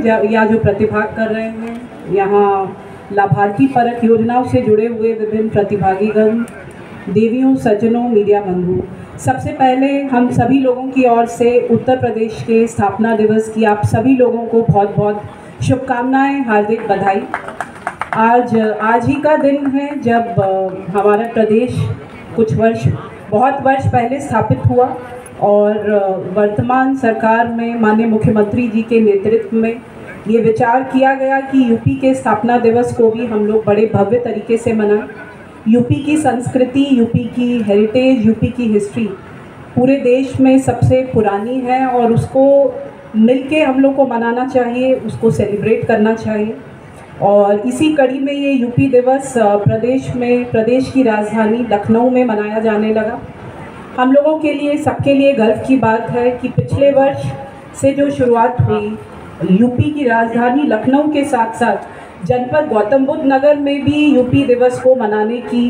या जो प्रतिभाग कर रहे हैं, यहाँ लाभार्थी परक योजनाओं से जुड़े हुए विभिन्न प्रतिभागीगण, देवियों, सज्जनों, मीडिया बंधु, सबसे पहले हम सभी लोगों की ओर से उत्तर प्रदेश के स्थापना दिवस की आप सभी लोगों को बहुत बहुत शुभकामनाएं, हार्दिक बधाई। आज ही का दिन है जब हमारा प्रदेश बहुत वर्ष पहले स्थापित हुआ और वर्तमान सरकार में माननीय मुख्यमंत्री जी के नेतृत्व में ये विचार किया गया कि यूपी के स्थापना दिवस को भी हम लोग बड़े भव्य तरीके से मनाएं। यूपी की संस्कृति, यूपी की हेरिटेज, यूपी की हिस्ट्री पूरे देश में सबसे पुरानी है और उसको मिलके हम लोग को मनाना चाहिए, उसको सेलिब्रेट करना चाहिए। और इसी कड़ी में ये यूपी दिवस प्रदेश की राजधानी लखनऊ में मनाया जाने लगा। हम लोगों के लिए, सबके लिए गर्व की बात है कि पिछले वर्ष से जो शुरुआत हुई, यूपी की राजधानी लखनऊ के साथ साथ जनपद गौतम बुद्ध नगर में भी यूपी दिवस को मनाने की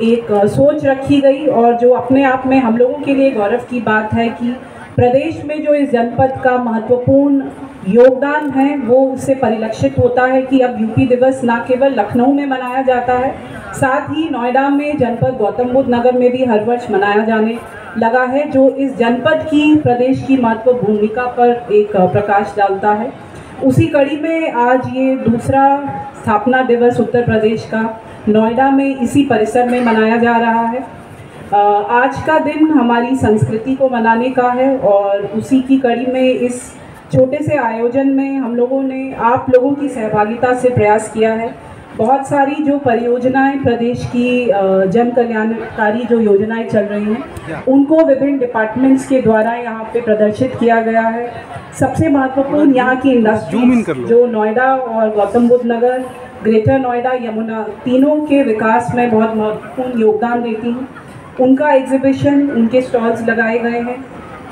एक सोच रखी गई और जो अपने आप में हम लोगों के लिए गौरव की बात है कि प्रदेश में जो इस जनपद का महत्वपूर्ण योगदान है वो उससे परिलक्षित होता है कि अब यूपी दिवस न केवल लखनऊ में मनाया जाता है, साथ ही नोएडा में जनपद गौतम बुद्ध नगर में भी हर वर्ष मनाया जाने लगा है, जो इस जनपद की, प्रदेश की महत्व भूमिका पर एक प्रकाश डालता है। उसी कड़ी में आज ये दूसरा स्थापना दिवस उत्तर प्रदेश का नोएडा में इसी परिसर में मनाया जा रहा है। आज का दिन हमारी संस्कृति को मनाने का है और उसी की कड़ी में इस छोटे से आयोजन में हम लोगों ने आप लोगों की सहभागिता से प्रयास किया है। बहुत सारी जो परियोजनाएं प्रदेश की जन कल्याणकारी जो योजनाएं चल रही हैं उनको विभिन्न डिपार्टमेंट्स के द्वारा यहाँ पे प्रदर्शित किया गया है। सबसे महत्वपूर्ण यहाँ की इंडस्ट्री जो नोएडा और गौतम बुद्ध नगर, ग्रेटर नोएडा, यमुना तीनों के विकास में बहुत महत्वपूर्ण योगदान देती हैं, उनका एग्जीबिशन, उनके स्टॉल्स लगाए गए हैं।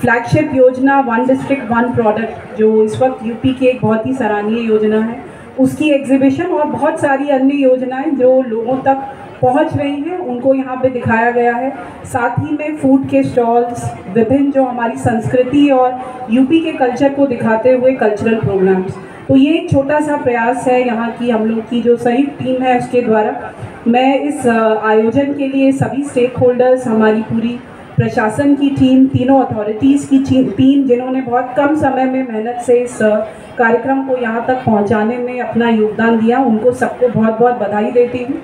फ्लैगशिप योजना वन डिस्ट्रिक्ट वन प्रोडक्ट जो इस वक्त यूपी की एक बहुत ही सराहनीय योजना है, उसकी एग्जीबिशन और बहुत सारी अन्य योजनाएं जो लोगों तक पहुंच रही हैं उनको यहाँ पे दिखाया गया है। साथ ही में फूड के स्टॉल्स, विभिन्न जो हमारी संस्कृति और यूपी के कल्चर को दिखाते हुए कल्चरल प्रोग्राम्स। तो ये एक छोटा सा प्रयास है यहाँ की हम लोग की जो संयुक्त टीम है उसके द्वारा। मैं इस आयोजन के लिए सभी स्टेक होल्डर्स, हमारी पूरी प्रशासन की टीम, तीनों अथॉरिटीज़ की टीम जिन्होंने बहुत कम समय में मेहनत से इस कार्यक्रम को यहाँ तक पहुँचाने में अपना योगदान दिया, उनको सबको बहुत बहुत बधाई देती हूँ।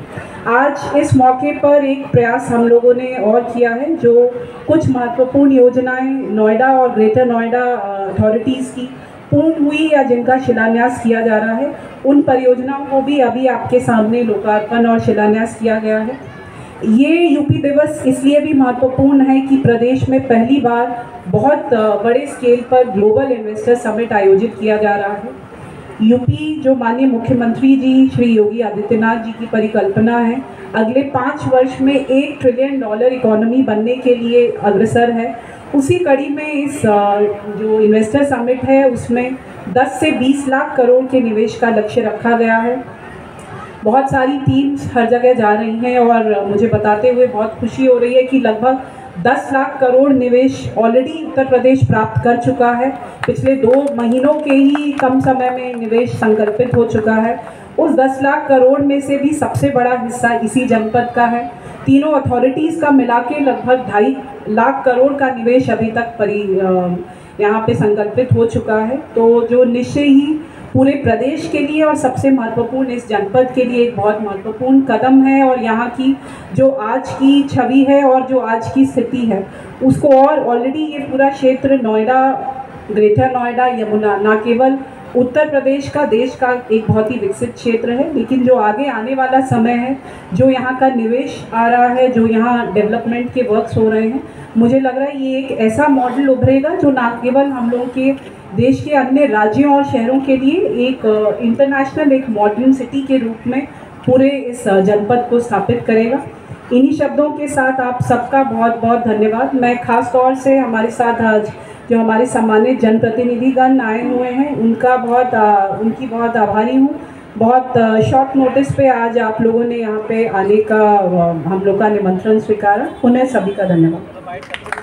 आज इस मौके पर एक प्रयास हम लोगों ने और किया है, जो कुछ महत्वपूर्ण योजनाएं नोएडा और ग्रेटर नोएडा अथॉरिटीज़ की पूर्ण हुई या जिनका शिलान्यास किया जा रहा है, उन परियोजनाओं को भी अभी आपके सामने लोकार्पण और शिलान्यास किया गया है। ये यूपी दिवस इसलिए भी महत्वपूर्ण है कि प्रदेश में पहली बार बहुत बड़े स्केल पर ग्लोबल इन्वेस्टर समिट आयोजित किया जा रहा है। यूपी जो माननीय मुख्यमंत्री जी श्री योगी आदित्यनाथ जी की परिकल्पना है, अगले 5 वर्ष में $1 ट्रिलियन इकोनॉमी बनने के लिए अग्रसर है। उसी कड़ी में इस जो इन्वेस्टर समिट है उसमें 10 से 20 लाख करोड़ के निवेश का लक्ष्य रखा गया है। बहुत सारी टीम्स हर जगह जा रही हैं और मुझे बताते हुए बहुत खुशी हो रही है कि लगभग 10 लाख करोड़ निवेश ऑलरेडी उत्तर प्रदेश प्राप्त कर चुका है। पिछले 2 महीनों के ही कम समय में निवेश संकल्पित हो चुका है। उस 10 लाख करोड़ में से भी सबसे बड़ा हिस्सा इसी जनपद का है। तीनों अथॉरिटीज़ का मिला के लगभग 2.5 लाख करोड़ का निवेश अभी तक यहाँ पे संकल्पित हो चुका है। तो जो निश्चय ही पूरे प्रदेश के लिए और सबसे महत्वपूर्ण इस जनपद के लिए एक बहुत महत्वपूर्ण कदम है और यहाँ की जो आज की छवि है और जो आज की स्थिति है उसको और ऑलरेडी ये पूरा क्षेत्र नोएडा, ग्रेटर नोएडा, यमुना न केवल उत्तर प्रदेश का, देश का एक बहुत ही विकसित क्षेत्र है, लेकिन जो आगे आने वाला समय है, जो यहाँ का निवेश आ रहा है, जो यहाँ डेवलपमेंट के वर्क्स हो रहे हैं, मुझे लग रहा है ये एक ऐसा मॉडल उभरेगा जो न केवल हम लोगों के देश के अन्य राज्यों और शहरों के लिए एक इंटरनेशनल, एक मॉडर्न सिटी के रूप में पूरे इस जनपद को स्थापित करेगा। इन्हीं शब्दों के साथ आप सबका बहुत बहुत धन्यवाद। मैं खास तौर से हमारे साथ आज जो हमारे सम्मानित जनप्रतिनिधिगण आए हुए हैं उनकी बहुत आभारी हूँ। बहुत शॉर्ट नोटिस पे आज आप लोगों ने यहाँ पे आने का हम लोग का निमंत्रण स्वीकारा। पुनः सभी का धन्यवाद।